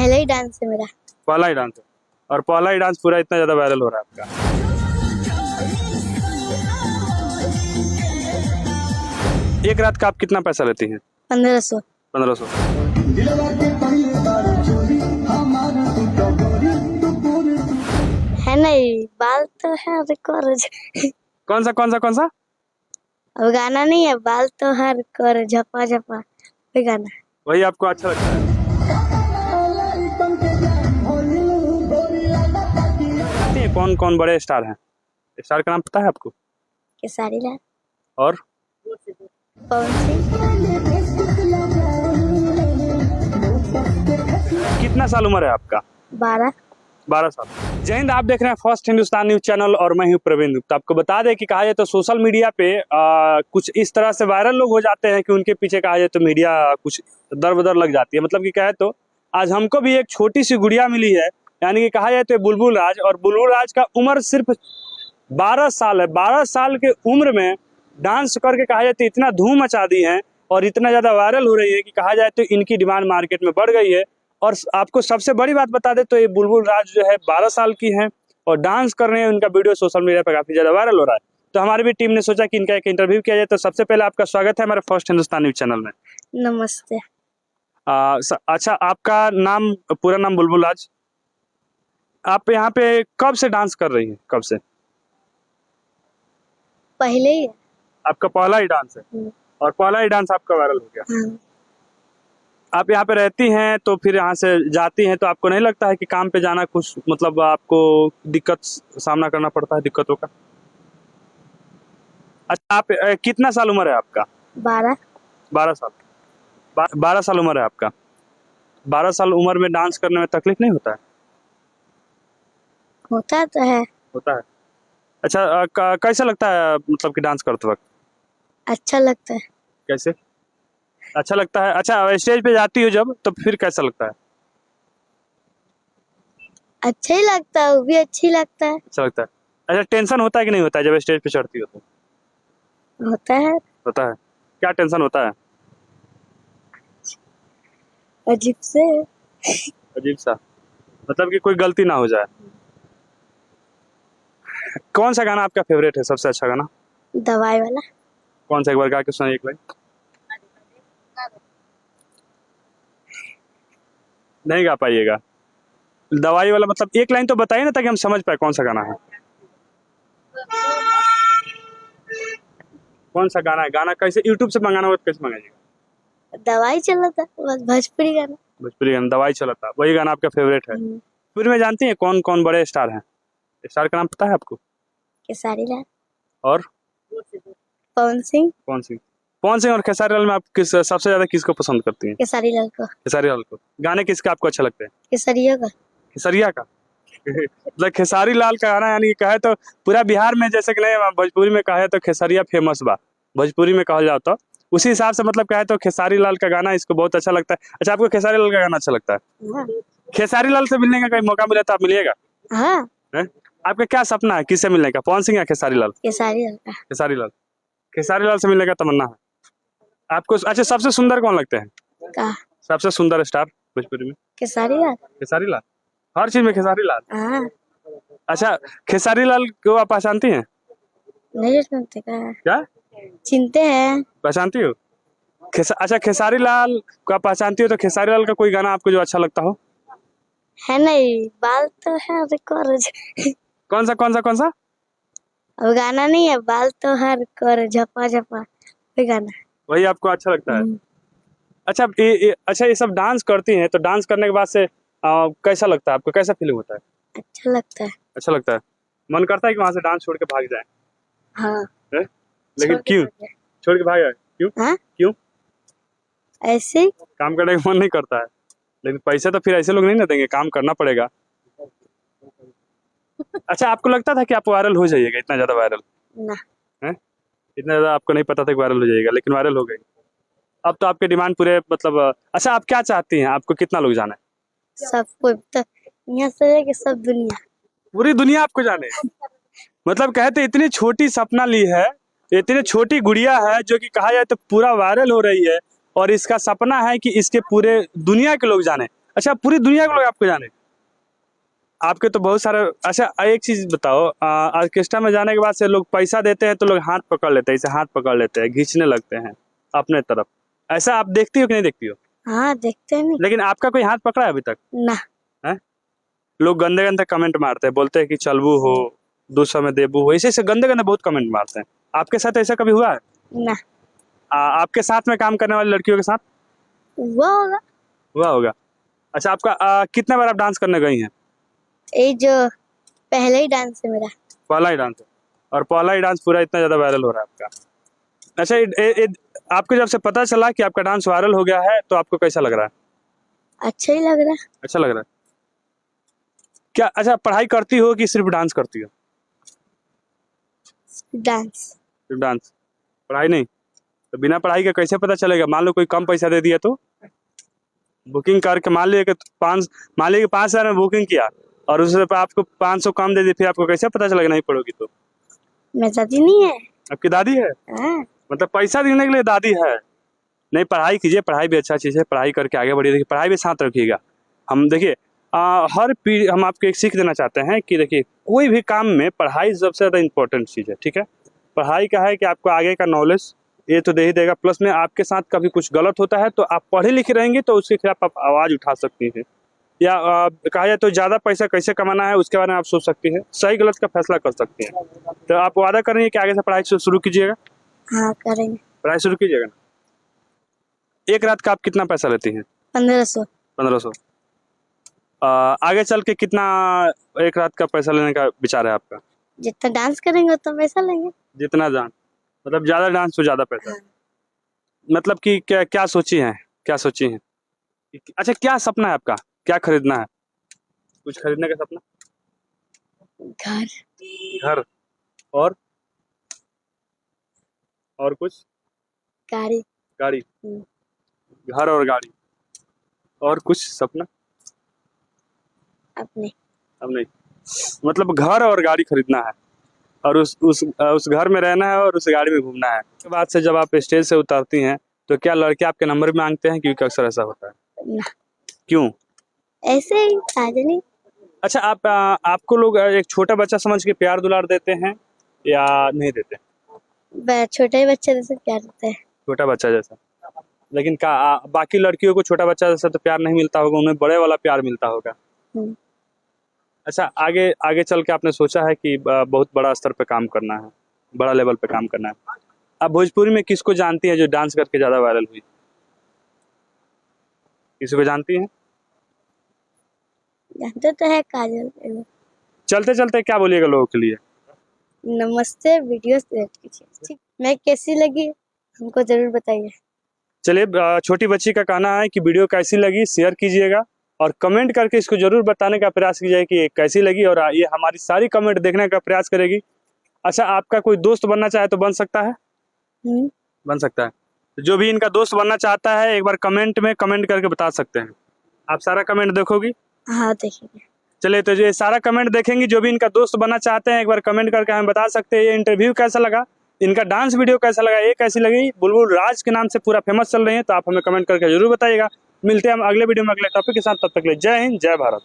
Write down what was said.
पहले ही डांस है मेरा। पहला ही डांस है, और पहला ही डांस पूरा इतना ज्यादा वायरल हो रहा है आपका। एक रात का आप कितना पैसा लेती हैं? 1500। 1500। है नहीं, बाल तो है और कौन सा? अब गाना नहीं है, बाल तो हर कर झपा झपा, वही गाना। वही आपको अच्छा लगता है? कौन कौन बड़े स्टार हैं? स्टार का नाम पता है आपको? खेसारी लाल और पवन सिंह। कितना साल उम्र है आपका? 12। 12 साल। जय हिंद, आप देख रहे हैं फर्स्ट हिंदुस्तान न्यूज चैनल और मैं हूं प्रवीण गुप्ता। आपको बता दें कि कहा जाए तो सोशल मीडिया पे कुछ इस तरह से वायरल लोग हो जाते हैं कि उनके पीछे कहा जाए तो मीडिया कुछ दर बदर लग जाती है। मतलब कि कहे तो आज हमको भी एक छोटी सी गुड़िया मिली है, यानी कि कहा जाए तो बुलबुल राज, और बुलबुल राज का उम्र सिर्फ 12 साल है। 12 साल के उम्र में डांस करके कहा जाए तो इतना धूम मचा दी है और इतना ज्यादा वायरल हो रही है कि कहा जाए तो इनकी डिमांड मार्केट में बढ़ गई है। और आपको सबसे बड़ी बात बता दे तो ये बुलबुल राज जो है 12 साल की हैं और डांस कर रहे हैं। उनका वीडियो सोशल मीडिया पर काफी ज्यादा वायरल हो रहा है। तो हमारी भी टीम ने सोचा कि इनका एक इंटरव्यू किया जाए। तो सबसे पहले आपका स्वागत है हमारे फर्स्ट हिंदुस्तान न्यूज चैनल में। नमस्ते। अच्छा, आपका नाम, पूरा नाम बुलबुल राज। आप यहाँ पे कब से डांस कर रही हैं? कब से? पहले ही है। आपका पहला ही डांस है और पहला ही डांस आपका वायरल हो गया। हाँ। आप यहाँ पे रहती हैं तो फिर यहाँ से जाती हैं तो आपको नहीं लगता है कि काम पे जाना कुछ मतलब आपको दिक्कत सामना करना पड़ता है, दिक्कतों का? अच्छा, आप कितना साल उम्र है आपका? 12। 12 साल। 12 साल उम्र है आपका। 12 साल उम्र में डांस करने में तकलीफ नहीं होता है? होता तो है। होता है। अच्छा, कैसा लगता है मतलब कि डांस करते वक्त? अच्छा लगता है। कैसे अच्छा लगता है? अच्छा, स्टेज पे जाती हो जब तो फिर कैसा लगता है? अच्छा ही लगता है, वो भी अच्छी लगता है। अच्छा लगता है। अच्छा, टेंशन होता है कि नहीं होता है जब स्टेज पे चढ़ती हो तो? होता है। होता है। क्या टेंशन होता है? अजीब से। अजीब सा, मतलब कि कोई गलती ना हो जाए। कौन सा गाना आपका फेवरेट है, सबसे अच्छा गाना? दवाई वाला। कौन सा, एक बार गा के सुनाइए एक लाइन। नहीं गा पाइएगा? दवाई वाला मतलब एक लाइन तो बताइए ना ताकि हम समझ पाए कौन सा गाना है। कौन सा गाना है? गाना कैसे यूट्यूब से मंगाना होगा तो कैसे मंगाइएगा? दवाई चला था बस, भोजपुरी गाना। भोजपुरी गाना दवाई चला था, वही गाना आपका फेवरेट है। भोजपुरी में जानती हैं कौन कौन बड़े स्टार हैं? स्टार का नाम पता है आपको? खेसारी लाल और पवन सिंह। पवन सिंह और खेसारी लाल में आप सबसे ज्यादा किसको पसंद करती हैं? खेसारी लाल को। खेसारी लाल को। गाने किसके आपको अच्छे लगते हैं? केसरिया का। खेसरिया का? मतलब खेसारी लाल का गाना, यानी कि कहे तो पूरा बिहार में, जैसे कि नहीं भोजपुरी में कहे तो खेसरिया फेमस बा, भोजपुरी में कहा जाओ तो उसी हिसाब से मतलब कहे तो खेसारी लाल का गाना इसको बहुत अच्छा लगता है। अच्छा, आपको खेसारी लाल का गाना अच्छा लगता है? हाँ। खेसारी लाल से मिलने का कहीं मौका मिला तो आप मिलिएगा? हाँ। हैं? आपका क्या सपना है, किससे मिलने का, पवन सिंह या खेसारी लाल? केसरी लाल का। खेसारी लाल। खेसारी लाल से मिलने का तमन्ना है आपको? अच्छा, सबसे सुंदर कौन लगते हैं? का सबसे सुंदर स्टार भोजपुरी में? केसरी लाल। खेसारी लाल। हर चीज में खेसारी लाल। हाँ। अच्छा, खेसारी लाल को आप पहचानती हैं? नहीं सुनते का। क्या चिनते हैं। पहचानती हो? अच्छा, खेसारी लाल को आप पहचानती हो तो खेसारी लाल का कोई गाना आपको जो अच्छा लगता हो? है नहीं, बाल तो है और कौन सा? अब गाना नहीं है, बाल तो हर कर झपा झपा, वही गाना। वही आपको अच्छा लगता है? अच्छा, अच्छा, ये सब डांस करती हैं तो डांस करने के बाद से कैसा लगता है आपको, कैसा फीलिंग होता है? अच्छा लगता है। अच्छा लगता है। मन करता है कि वहां से डांस छोड़ के भाग जाए? हाँ। है? लेकिन क्यों छोड़ के भाग जाए? क्यों? हाँ? क्यों? ऐसे ही। काम करने का मन नहीं करता है? लेकिन पैसे तो फिर ऐसे लोग नहीं ना देंगे, काम करना पड़ेगा। अच्छा, आपको लगता था कि आप वायरल हो जाइएगा, इतना ज्यादा वायरल? ना। है? इतना ज्यादा आपको नहीं पता था कि वायरल हो जाएगा, लेकिन वायरल हो गई। अब तो आपके डिमांड पूरे मतलब अच्छा, आप क्या चाहती हैं, आपको कितना लोग जाने? सबको तो यहाँ से लेके सब दुनिया। पूरी दुनिया आपको जाने? मतलब कहते इतनी छोटी सपना ली है, इतनी छोटी गुड़िया है जो कि कहा जाए तो पूरा वायरल हो रही है और इसका सपना है कि इसके पूरे दुनिया के लोग जाने। अच्छा, पूरी दुनिया के लोग आपको जाने। आपके तो बहुत सारे। अच्छा, एक चीज बताओ, ऑर्केस्ट्रा में जाने के बाद से लोग पैसा देते हैं तो लोग हाथ पकड़ लेते हैं, इसे हाथ पकड़ लेते हैं, खींचने लगते हैं अपने तरफ। ऐसा आप देखती हो कि नहीं देखती हो? हाँ देखते नहीं। लेकिन आपका कोई हाथ पकड़ा है अभी तक? ना। है? लोग गंदे गंदे कमेंट मारते हैं, बोलते हैं कि चलबू हो, 200 में देबू हो, ऐसे ऐसे गंदे गंदे बहुत कमेंट मारते हैं। आपके साथ ऐसा कभी हुआ है? ना। आपके साथ में काम करने वाली लड़कियों के साथ हुआ होगा। हुआ होगा? अच्छा, आपका कितने बार आप डांस करने गई हैं? ये जो पहले ही डांस है मेरा। पहला ही डांस है, और पहला ही डांस पूरा इतना ज्यादा वायरल हो रहा है आपका। अच्छा, आपको जब से पता चला कि आपका डांस वायरल हो गया है तो आपको कैसा लग रहा है? अच्छा ही लग रहा अच्छा लग रहा है क्या? अच्छा, पढ़ाई करती हो कि सिर्फ डांस करती हो? है। डांस। सिर्फ डांस, पढ़ाई नहीं? तो बिना पढ़ाई के कैसे पता चलेगा? मान लो कोई कम पैसा दे दिया तो? बुकिंग करके मान लिया कि 5,000 में बुकिंग किया और उससे आपको 500 कम दे दी, फिर आपको कैसे पता चलेगा नहीं पढ़ोगी तो? मैं दादी नहीं है। आपकी दादी है? हाँ। मतलब पैसा देने के लिए दादी है? नहीं, पढ़ाई कीजिए, पढ़ाई भी अच्छा चीज़ है, पढ़ाई करके आगे बढ़िए। देखिए, पढ़ाई भी साथ रखिएगा। हम देखिए, हर पीढ़ी हम आपको एक सीख देना चाहते हैं कि देखिए, कोई भी काम में पढ़ाई सबसे ज़्यादा इंपॉर्टेंट चीज़ है, ठीक है? पढ़ाई का है कि आपको आगे का नॉलेज ये तो दे ही देगा, प्लस में आपके साथ कभी कुछ गलत होता है तो आप पढ़े लिखे रहेंगे तो उसके खिलाफ आप आवाज़ उठा सकती हैं, या कहा जाए तो ज़्यादा पैसा कैसे कमाना है उसके बारे में आप सोच सकती हैं, सही गलत का फैसला कर सकती हैं। तो आप वादा करेंगे कि आगे से पढ़ाई शुरू कीजिएगा? हाँ करेंगे। पढ़ाई शुरू कीजिएगा ना? एक रात का आप कितना पैसा लेती हैं? 1500। 1500। आगे चल के कितना एक रात का पैसा लेने का विचार है आपका? जितना डांस करेंगे उतना पैसा लेंगे। जितना डांस, मतलब ज़्यादा डांस तो ज़्यादा पैसा। हाँ। मतलब कि क्या क्या सोची हैं? क्या सोची हैं? अच्छा, क्या सपना है आपका? क्या खरीदना है? कुछ खरीदने का सपना? घर। घर? और कुछ? गाड़ी। गाड़ी? हम्म। घर और गाड़ी, और कुछ सपना? अपने। अब नहीं, मतलब घर और गाड़ी खरीदना है, और उस घर में रहना है और उस गाड़ी में घूमना है। उसके बाद से जब आप स्टेज से उतरती हैं तो क्या लड़के आपके नंबर मांगते हैं? क्योंकि अक्सर ऐसा होता है। ना। क्यों? ऐसे ही साजनी। अच्छा, आपको लोग एक छोटा बच्चा समझ के प्यार दुलार देते हैं या नहीं देते? छोटे बच्चे जैसे प्यार देते हैं। छोटा बच्चा जैसा? लेकिन बाकी लड़कियों को छोटा बच्चा जैसा तो प्यार नहीं मिलता होगा, उन्हें बड़े वाला प्यार मिलता होगा। हम्म। अच्छा, आगे आगे चल के आपने सोचा है कि बहुत बड़ा स्तर पे काम करना है, बड़ा लेवल पे काम करना है। आप भोजपुरी में किसको जानती हैं जो डांस करके ज्यादा वायरल हुई? किसी को जानती हैं? जानते तो है काजल। चलते चलते क्या बोलिएगा लोगों के लिए? नमस्ते, वीडियो सेलेक्ट कीजिए। ठीक, मैं कैसी लगी हमको जरूर बताइए। चलिए, छोटी बच्ची का कहना है कि वीडियो कैसी लगी शेयर कीजिएगा, और कमेंट करके इसको जरूर बताने का प्रयास कीजिए कि ये कैसी लगी, और ये हमारी सारी कमेंट देखने का प्रयास करेगी। अच्छा, आपका कोई दोस्त बनना चाहे तो बन सकता है? बन सकता है। तो जो भी इनका दोस्त बनना चाहता है एक बार कमेंट में कमेंट करके बता सकते हैं। आप सारा कमेंट देखोगी? हाँ देखेंगे। चलिए, तो ये सारा कमेंट देखेंगी, जो भी इनका दोस्त बनना चाहते हैं एक बार कमेंट करके हमें बता सकते हैं। ये इंटरव्यू कैसा लगा, इनका डांस वीडियो कैसा लगा, ये कैसी लगी, बुलबुल राज के नाम से पूरा फेमस चल रही है, तो आप हमें कमेंट करके जरूर बताइएगा। मिलते हैं हम अगले वीडियो में अगले टॉपिक के साथ, तब तक के लिए जय हिंद, जय भारत।